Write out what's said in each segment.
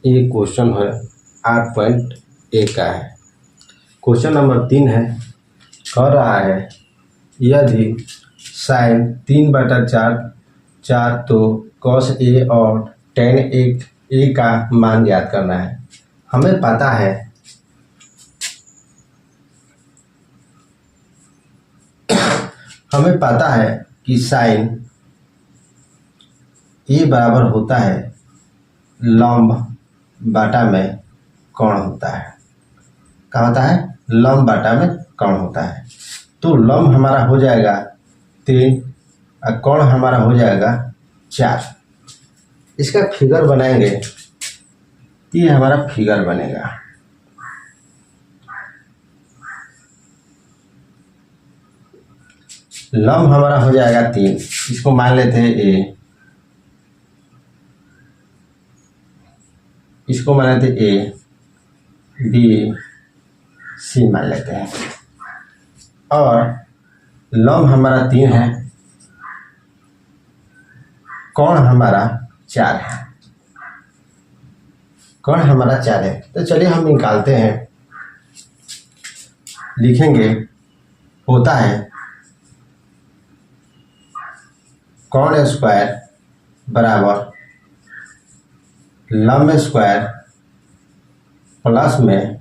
ये क्वेश्चन है 8.1 का है। क्वेश्चन नंबर 3 है, कह रहा है यदि साइन 3/4 तो कॉस ए और टेन ए का मान ज्ञात करना है। हमें पता है कि साइन ए बराबर होता है लंब बाटा में कोण होता है। क्या होता है? लंब बाटा में कोण होता है। तो लंब हमारा हो जाएगा 3 और कोण हमारा हो जाएगा 4। इसका फिगर बनाएंगे, ये हमारा फिगर बनेगा। लंब हमारा हो जाएगा 3, इसको मान लेते हैं ए, इसको मान लेते ए, बी, सी मान लेते हैं। और लंब हमारा 3 है, कोण हमारा 4 है। कोण हमारा 4 है। तो चलिए हम निकालते हैं। लिखेंगे होता है कोण स्क्वायर बराबर लंब स्क्वायर प्लस में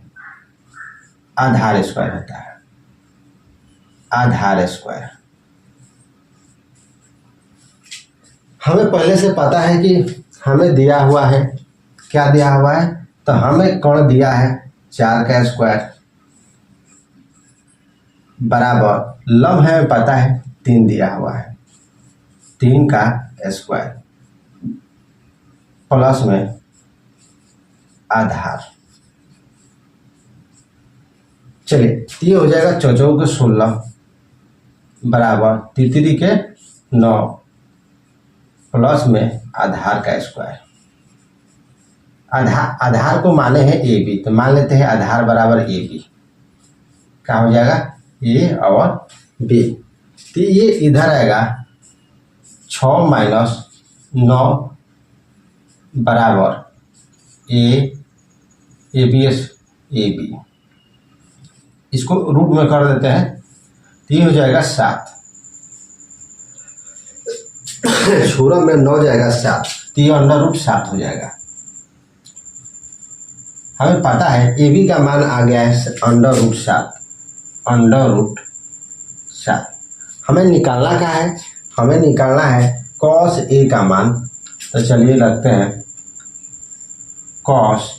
आधार स्क्वायर होता है। आधार स्क्वायर हमें पहले से पता है कि हमें दिया हुआ है, क्या दिया हुआ है? तो हमें कोण दिया है 4 का स्क्वायर बराबर लंब है पता है 3 दिया हुआ है, 3 का स्क्वायर प्लस में आधार। चलिए ये हो जाएगा 4 के 16 बराबर 3 के 9 प्लस में आधार का स्क्वायर। आधार को माने हैं ए बी, तो मान लेते हैं आधार बराबर ए बी। क्या हो जाएगा? ए और बी। तो ये इधर आएगा 6 माइनस 9 बराबर ए बी। इसको रूट में कर देते हैं, तो ये हो जाएगा 7। छोरा में 9 जाएगा 7, तो ये √7 हो जाएगा। हमें पता है ए बी का मान आ गया है √7। हमें निकालना क्या है? हमें निकालना है कॉस ए का मान। तो चलिए लगते हैं कॉस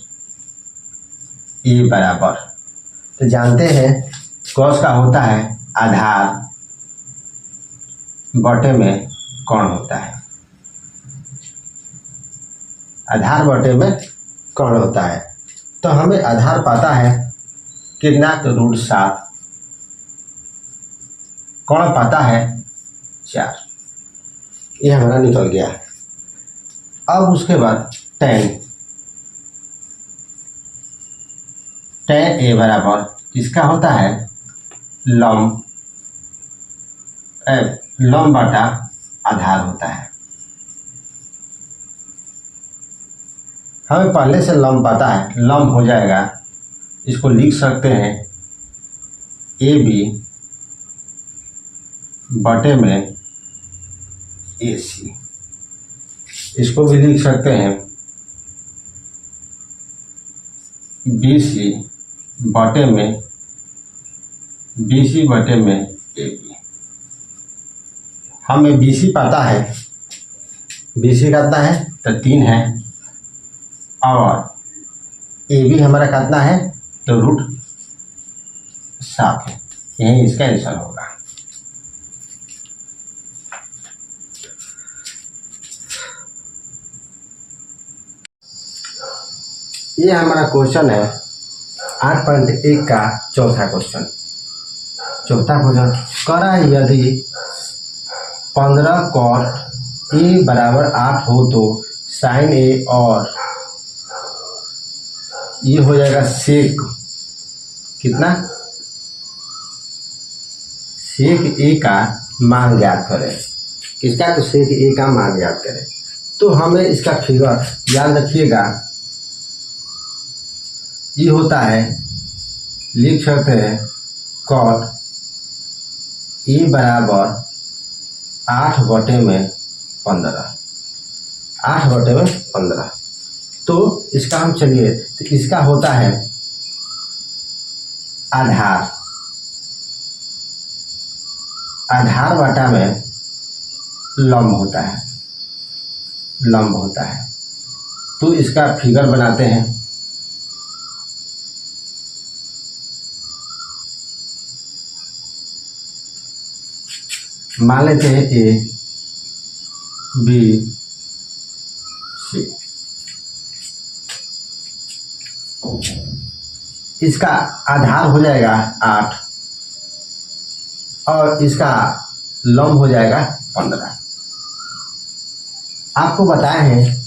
ए बराबर, तो जानते हैं कॉस का होता है आधार बटे में कोण होता है। आधार बटे में कोण होता है। तो हमें आधार पता है कितना? तो √7। कोण पता है 4। ये हमारा निकल गया। अब उसके बाद tan ए बराबर इसका होता है लंब बटा आधार होता है। हमें पहले से लंब पता है, लंब हो जाएगा, इसको लिख सकते हैं ए बी बटे में ए सी। इसको भी लिख सकते हैं बी सी बटे में ए बी। हमें बी सी पता है, बी सी कितना है? तो 3 है। और ए बी हमारा कितना है? तो √7 है। यही इसका आंसर होगा। ये हमारा क्वेश्चन है 8.1 का चौथा क्वेश्चन करा है यदि 15 cot ए बराबर 8 हो तो साइन ए और ये हो जाएगा सेक कितना? सेक ए का मान ज्ञात करें। किसका? तो सेक ए का मान ज्ञात करें। तो हमें इसका फिगर याद रखिएगा, ये होता है, लिख सकते हैं cot ए बराबर 8/15, 8/15। तो इसका हम चलिए, तो इसका होता है आधार, आधार बटा में लंब होता है, लंब होता है। तो इसका फिगर बनाते हैं। मान लेते हैं ए बी सी। इसका आधार हो जाएगा 8 और इसका लंब हो जाएगा 15। आपको बताए हैं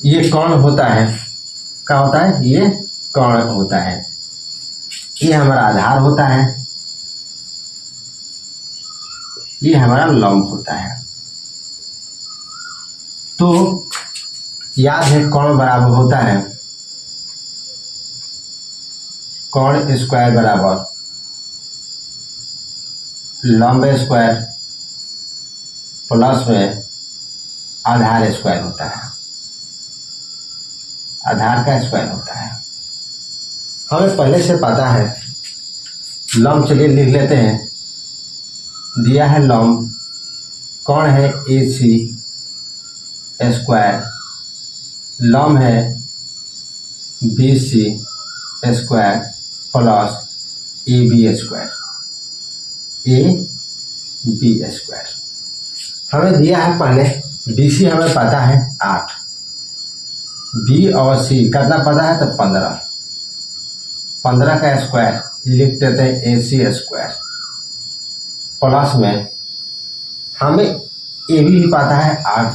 ये कौन होता है, क्या होता है, ये कौन होता है, ये हमारा आधार होता है, ये हमारा लंब होता है। तो याद है कौन बराबर होता है, कौन स्क्वायर बराबर लंब स्क्वायर प्लस में आधार स्क्वायर होता है, आधार का स्क्वायर होता है। हमें पहले से पता है लंब, चलिए लिख लेते हैं। दिया है लंब, कौन है ए सी स्क्वायर, लंब है b c square plus a b square, a b square. हमें दिया है पहले बी सी हमें पता है 8, बी और सी कितना पता है, तो 15, 15 का स्क्वायर लिख देते हैं ए सी स्क्वायर प्लस में हमें ए भी पता है 8,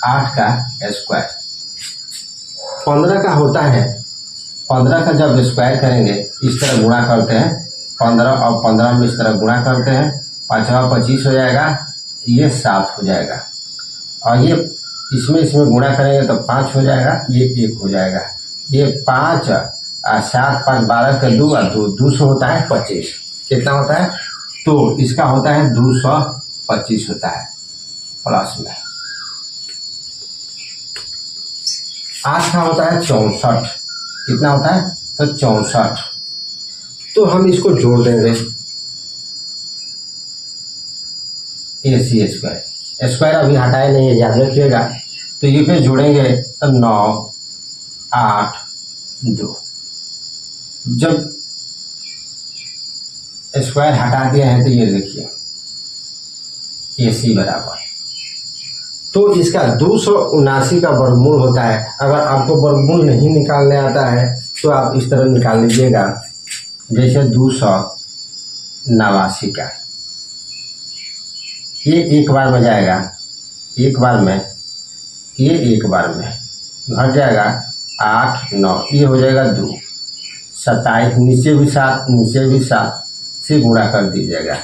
8 का स्क्वायर। 15 का होता है, 15 का जब स्क्वायर करेंगे इस तरह गुणा करते हैं, 15 और 15 में इस तरह गुणा करते हैं, 5 25 हो जाएगा, ये 7 हो जाएगा, और ये इसमें गुणा करेंगे तो 5 हो जाएगा, ये 1 हो जाएगा, ये 5 और 7 5 12 का 2 और 2 200 होता है 25। कितना होता है, तो इसका होता है 225 होता है प्लस में। 8 का होता है 64, कितना होता है, तो 64। तो हम इसको जोड़ देंगे, ए सी स्क्वायर, स्क्वायर अभी हटाए नहीं है, याद रखिएगा। तो ये पे जोड़ेंगे तो 9 8 2। जब स्क्वायर हटा दिया है तो ये देखिए ए सी बराबर, तो इसका 279 का वर्गमूल होता है। अगर आपको वर्गमूल नहीं निकालने आता है तो आप इस तरह निकाल लीजिएगा, जैसे 289 का, ये एक बार में जाएगा, एक बार में, ये एक बार में घट जाएगा 8 9, ये हो जाएगा 2 27, नीचे भी 7 नीचे भी 7 से गुणा कर दीजिएगा,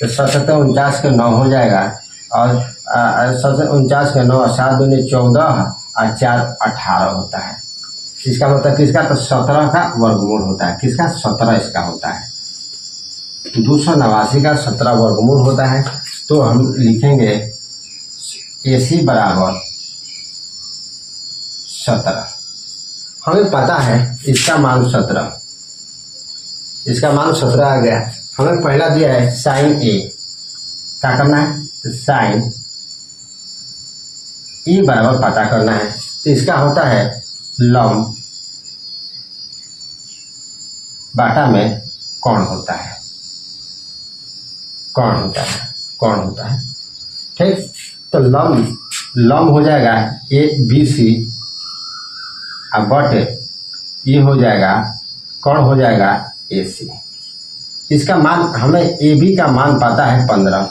तो 7 49 के 9 हो जाएगा, और 49 के 9 7 दूनी 14 और 4 18 होता है। इसका मतलब किसका, तो 17 का वर्गमूल होता है, किसका, 17 इसका होता है, 289 का 17 वर्गमूल होता है। तो हम लिखेंगे ए सी बराबर 17। हमें पता है इसका मान 17, इसका मान 17 आ गया। हमें पहला दिया है साइन ए, क्या करना है, तो साइन ए बराबर पता करना है। तो इसका होता है लंब बाटा में कौन होता है, कौन होता है, कौन होता है, ठीक। तो लंब हो जाएगा ए बी सी, अब बटे ये हो जाएगा, कौन हो जाएगा, ए सी। इसका मान हमें ए बी का मान पता है 15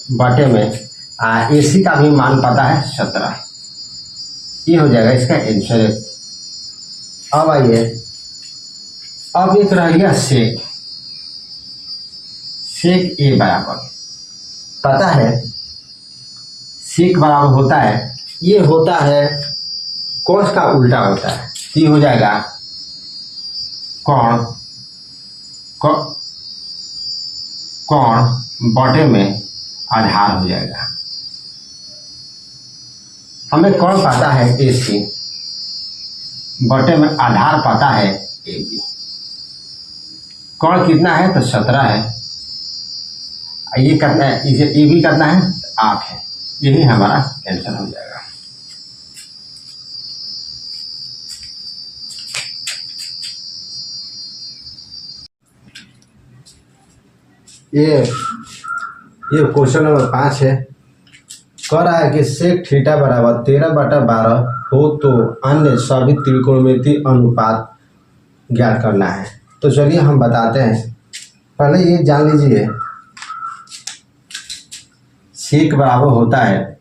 बटे में ए सी का भी मान पता है 17, ये हो जाएगा इसका आंसर। अब आइए, अब एक रह गया सेक, सेक ए बराबर पता है, सेक बराबर होता है, ये होता है कॉस का उल्टा होता है, तो ये हो जाएगा कोण बटे में आधार हो जाएगा। हमें कोण पता है AC, बटे में आधार पता है AB। कोण कितना है? तो 17 है। ये करना है, इसे AB करना है 8 है। यही हमारा आंसर हो जाएगा। ये क्वेश्चन नंबर 5 है। कह रहा है कि सेक थीटा बराबर 13/12 हो तो अन्य सभी त्रिकोणमितीय अनुपात ज्ञात करना है। तो चलिए हम बताते हैं। पहले ये जान लीजिए, सेक बराबर होता है,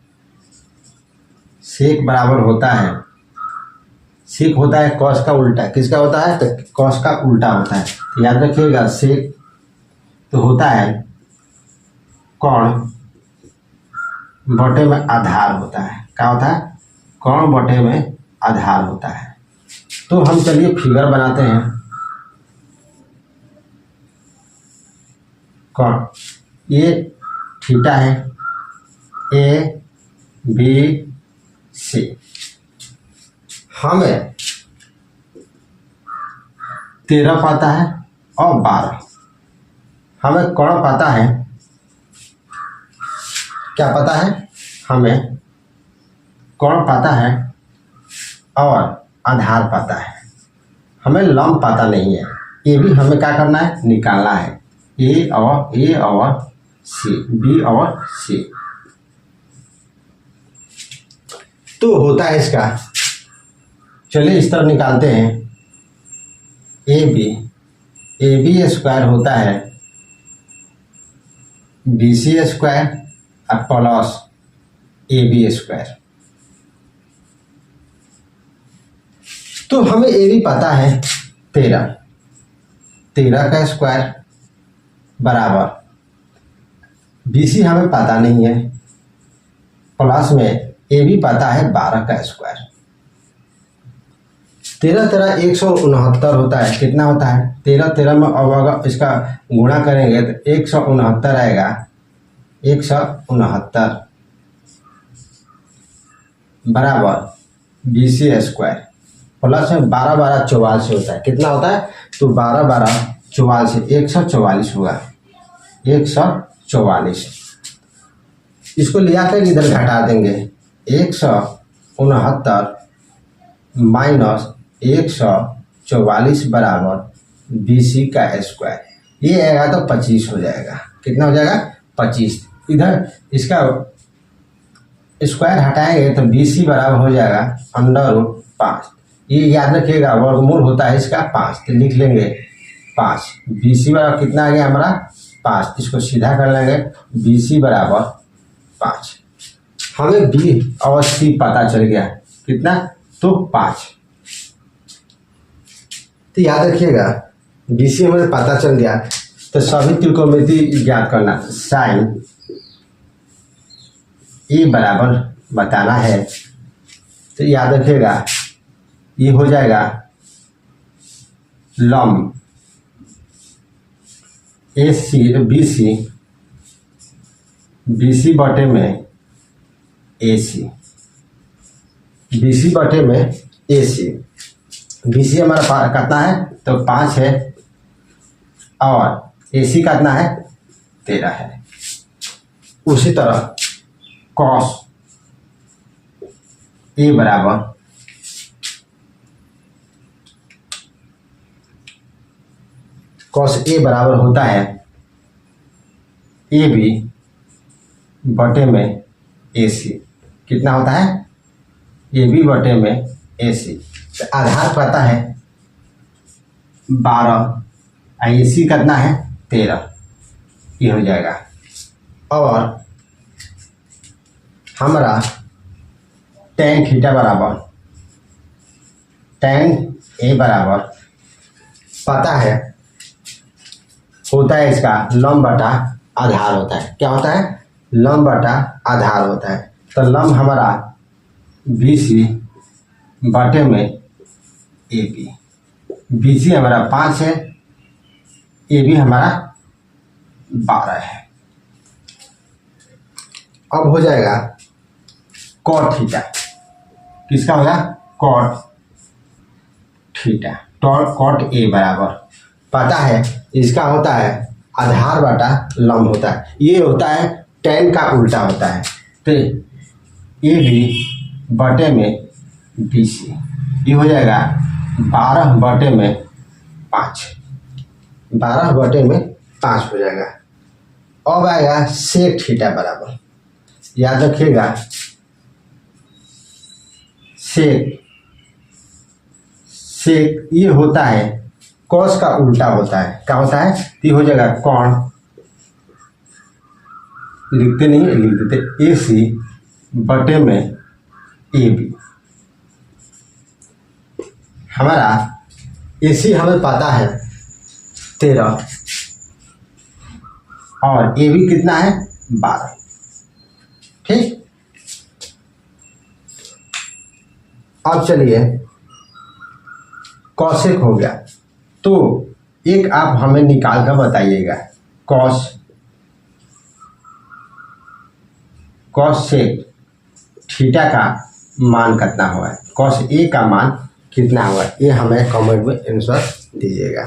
सेक होता है कॉस का उल्टा। किसका होता है? तो कॉस का उल्टा होता है। तो याद रखिएगा, सेक तो होता है कोण बटे में आधार होता है। क्या होता है? कोण बटे में आधार होता है। तो हम चलिए फिगर बनाते हैं। कोण ये थीटा है, ABC। हमें 13 पता है और 12। हमें कोण पता है, क्या पता है? हमें कोण पता है और आधार पता है। हमें लंब पता नहीं है। ये भी हमें क्या करना है? निकालना है। A और C, B और C। तो होता है इसका, चलिए इस तरह निकालते हैं। AB स्क्वायर होता है BC स्क्वायर और प्लस AB स्क्वायर। तो हमें AB पता है 13 का स्क्वायर बराबर BC हमें पता नहीं है, प्लस में AB पता है 12 का स्क्वायर। 13 169 होता है। कितना होता है? 13 में अब अगर इसका गुणा करेंगे तो 169 आएगा। 169 बराबर BC स्क्वायर प्लस में 12 44 होता है। कितना होता है? तो 12 44, 144 होगा। 144 इसको ले आकर इधर घटा देंगे। 169 माइनस 144 बराबर BC का स्क्वायर। ये आएगा तो 25 हो जाएगा। कितना हो जाएगा? 25। इधर इसका स्क्वायर हटाएंगे तो BC बराबर हो जाएगा √5। ये याद रखिएगा, वर्गमूल होता है इसका 5, तो लिख लेंगे 5। BC बराबर कितना आ गया हमारा? 5। इसको सीधा कर लेंगे, BC बराबर 5। हमें B और C पता चल गया। कितना? तो 5। तो याद रखिएगा, BC हमें पता चल गया तो सभी त्रिकोणमिति ज्ञात करना। साइन ए बराबर बताना है। तो याद रखिएगा, ये हो जाएगा लंब BC बटे में AC। BC बटे में AC। BC हमारा कितना है? तो 5 है और AC कितना है? 13 है। उसी तरह cos A बराबर होता है AB बटे में AC। कितना होता है? AB बटे में AC। तो आधार पता है 12 और AC कितना है? 13। ये हो जाएगा। और हमारा tan थीटा बराबर tan A बराबर पता है, होता है इसका लंब बटा आधार होता है। क्या होता है? लंब बटा आधार होता है। तो लंब हमारा BC बटे में ए बी। बी सी हमारा 5 है, ए बी हमारा 12 है। अब हो जाएगा कॉट थीटा। किसका होगा? Cot theta. कॉट ए बराबर, पता है इसका होता है आधार बटा लंब होता है। ये होता है tan का उल्टा होता है। तो ए बी बटे में बी सी, ये हो जाएगा 12 बटे में 5, 12 बटे में 5 हो जाएगा। अब आएगा सेक थीटा बराबर, याद रखिएगा सेक ये होता है कॉस का उल्टा होता है। क्या होता है? ये हो जाएगा कॉन, लिखते नहीं लिख देते, ए सी बटे में ए बी। हमारा ए सी हमें पता है 13 और ए बी कितना है? 12। ठीक, अब चलिए कॉसेक हो गया, तो एक आप हमें निकाल कर बताइएगा कॉस सेक थीटा का मान कितना हुआ है, कॉस ए का मान कितना हुआ है, ये हमें कमेंट में आंसर दीजिएगा।